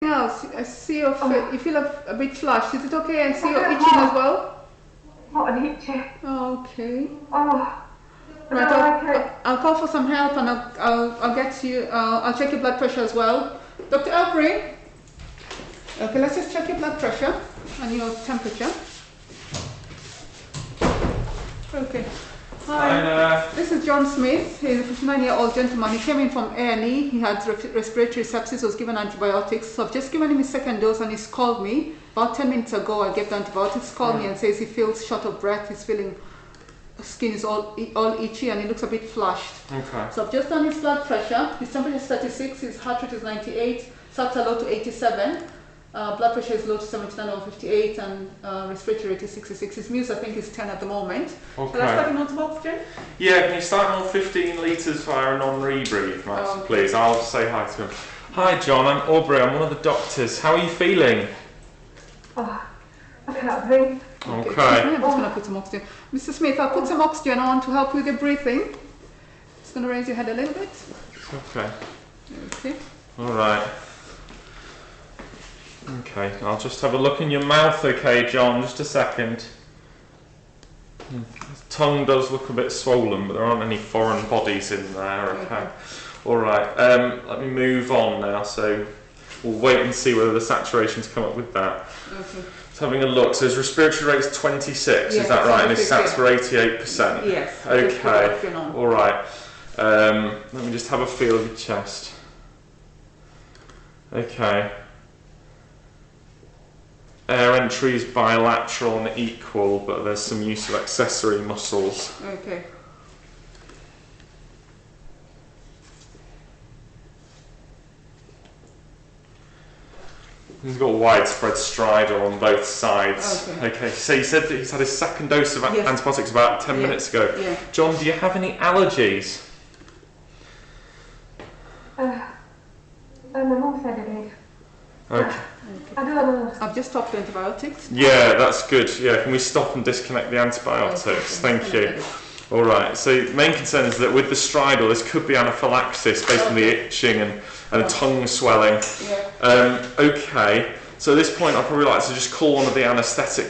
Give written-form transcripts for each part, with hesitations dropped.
else? I see your face. You feel a bit flushed. Is it okay? I see you're itching as well. Not an itchy. Okay. Oh. Right. I'll call for some help and I'll get you. I'll check your blood pressure as well. Dr. Elbring. Okay, let's just check your blood pressure and your temperature. Okay. Hi. This is John Smith. He's a 59-year-old gentleman. He came in from A&E. He had respiratory sepsis, was given antibiotics. So I've just given him his second dose and he's called me. About 10 minutes ago, I gave the antibiotics, called me and says he feels short of breath. He's feeling, skin is all itchy and he looks a bit flushed. Okay. So I've just done his blood pressure. His temperature is 36, his heart rate is 98, sats are low to 87. Blood pressure is low to 79 over 58 and respiratory rate is 66. His Muse I think is 10 at the moment. Okay. Shall I start him on some oxygen? Yeah, can you start him on 15 litres via a non-rebreathe, Max, please? I'll say hi to him. Hi John, I'm Aubrey, I'm one of the doctors. How are you feeling? Oh, I can't breathe. Okay. I'm just going to put some oxygen. Mr. Smith, I'll put some oxygen on to help with your breathing. Just going to raise your head a little bit. Okay. Okay. Alright. Okay, I'll just have a look in your mouth, okay, John, just a second. The tongue does look a bit swollen, but there aren't any foreign bodies in there, okay. Alright, let me move on now, so we'll wait and see whether the saturations come up with that. Okay. Just having a look, so his respiratory rate is 26, is that right? And his sats were 88%? Yes. Okay, alright. Let me just have a feel of your chest. Okay. Air entry is bilateral and equal, but there's some use of accessory muscles. Okay. He's got widespread stridor on both sides. Okay, so you said that he's had his second dose of antibiotics about 10 minutes ago. Yeah. John, do you have any allergies? My mum said it is. Okay. I don't know. I've just stopped the antibiotics. Yeah, that's good. Yeah, can we stop and disconnect the antibiotics? Thank you. All right, so main concern is that with the stridor, this could be anaphylaxis based on the itching and a tongue swelling. Yeah. Okay, so at this point I'd probably like to just call one of the anaesthetic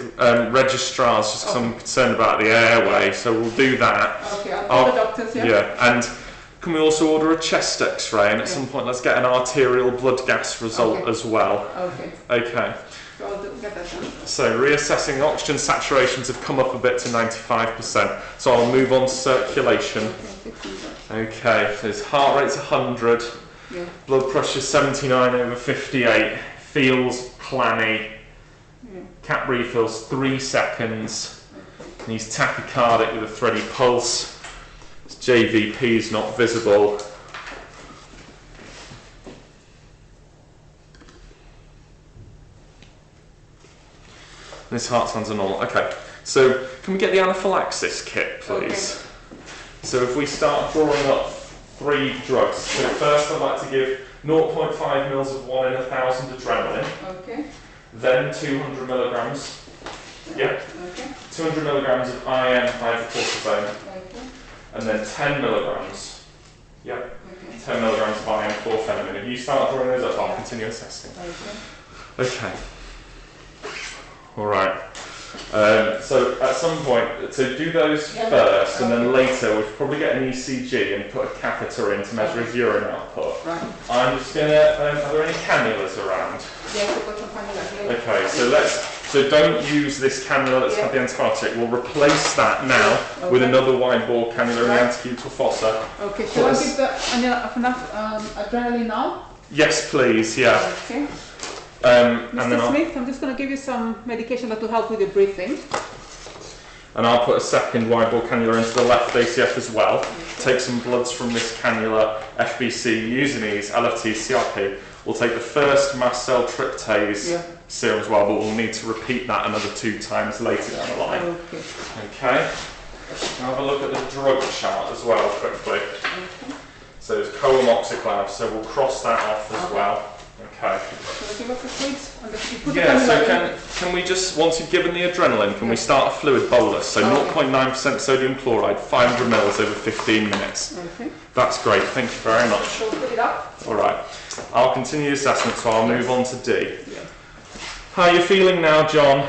registrars just because I'm concerned about the airway, so we'll do that. Okay, I'll call the doctors, yeah, and can we also order a chest x-ray, and at some point let's get an arterial blood gas result as well. Okay. Okay. So I'll get that done. So reassessing oxygen saturations have come up a bit to 95%. So I'll move on to circulation. Okay, so his heart rate's 100. Yeah. Blood pressure 79 over 58. Feels clammy. Yeah. Cap refills 3 seconds. And he's tachycardic with a thready pulse. His JVP is not visible. And his heart sounds are normal. Okay, so can we get the anaphylaxis kit, please? Okay. So if we start drawing up 3 drugs. So first I'd like to give 0.5 mils of 1 in 1,000 adrenaline. Okay. Then 200 milligrams. Yeah. Okay. 200 milligrams of IM hydrocortisone. Okay. And then 10 milligrams. Yep. Okay. 10 milligrams of IM chlorphenamine. If you start drawing those up, I'll continue assessing. Okay. Okay. All right. So at some point, so do those first, and then later we'll probably get an ECG and put a catheter in to measure his urine output. Right. I'm just gonna. Are there any cannulas around? Yes, I've got some cannulas here. Okay, so don't use this cannula that's had the antibiotic. We'll replace that now with another wide bore cannula in the antecubital fossa. Okay. Shall I give the enough adrenaline now? Yes, please. Yeah. Okay. Mr. Smith, I'm just going to give you some medication that will help with your breathing. And I'll put a second wide bore cannula into the left ACF as well. Take some bloods from this cannula, FBC, Usinase, LFT, CRP. We'll take the first mast cell tryptase serum as well, but we'll need to repeat that another 2 times later down the line. Okay. Okay. Now have a look at the drug chart as well quickly. Okay. So there's coamoxiclav, so we'll cross that off as well. Okay. give us the fluids. And you put it Yeah, on so the can we just, once you've given the adrenaline, can we start a fluid bolus? So 0.9% sodium chloride, 500 mils over 15 minutes. Okay. That's great, thank you very much. So put it up. Alright, I'll continue the assessment, so I'll move on to D. Yeah. How are you feeling now, John?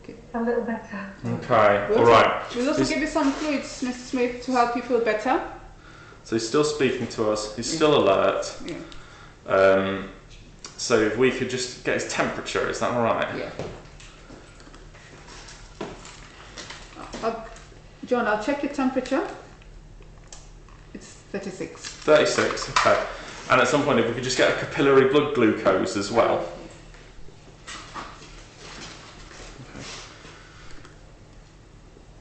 Okay. A little better. Okay, alright. We'll also give you some fluids, Mr. Smith, to help you feel better. So he's still speaking to us, he's still alert. Yeah. So if we could just get his temperature, is that alright? Yeah. John, I'll check your temperature. It's 36. 36, okay. And at some point, if we could just get a capillary blood glucose as well. Okay.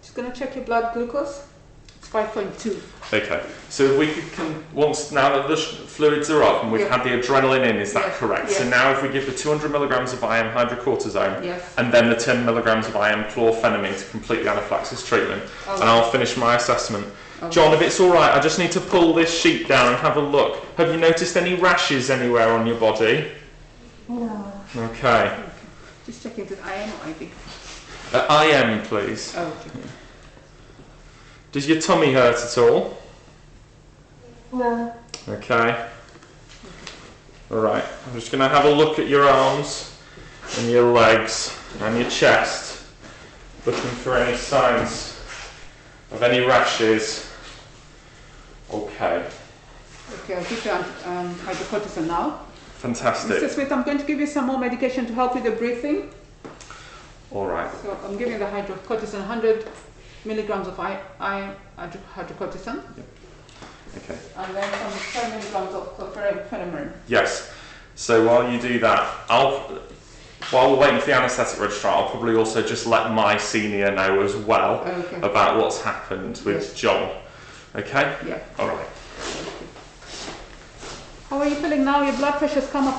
Just going to check your blood glucose. It's 5.2. Okay, so if we can, once now that the fluids are up and we've had the adrenaline in, is that correct? Yes. So now if we give the 200 milligrams of IM hydrocortisone Yes. and then the 10 milligrams of IM chlorphenamine to complete the anaphylaxis treatment, and I'll finish my assessment. Okay. John, if it's all right, I just need to pull this sheet down and have a look. Have you noticed any rashes anywhere on your body? No. Okay. Just checking if it's IM or IV. IM, please. Oh, okay. Does your tummy hurt at all? No. Okay. Alright, I'm just going to have a look at your arms and your legs and your chest, looking for any signs of any rashes. Okay. Okay, I'll give you hydrocortisone now. Fantastic. Mr. Smith, I'm going to give you some more medication to help with the breathing. Alright. So I'm giving the hydrocortisone, 100 milligrams of hydrocortisone. Yep. Okay. And then some 10 milligrams of chlorphenamine. Yes. So while you do that, while we're waiting for the anaesthetic registrar, I'll probably also just let my senior know as well about what's happened with John. Okay? Yeah. Alright. How are you feeling now? Your blood pressure's come up.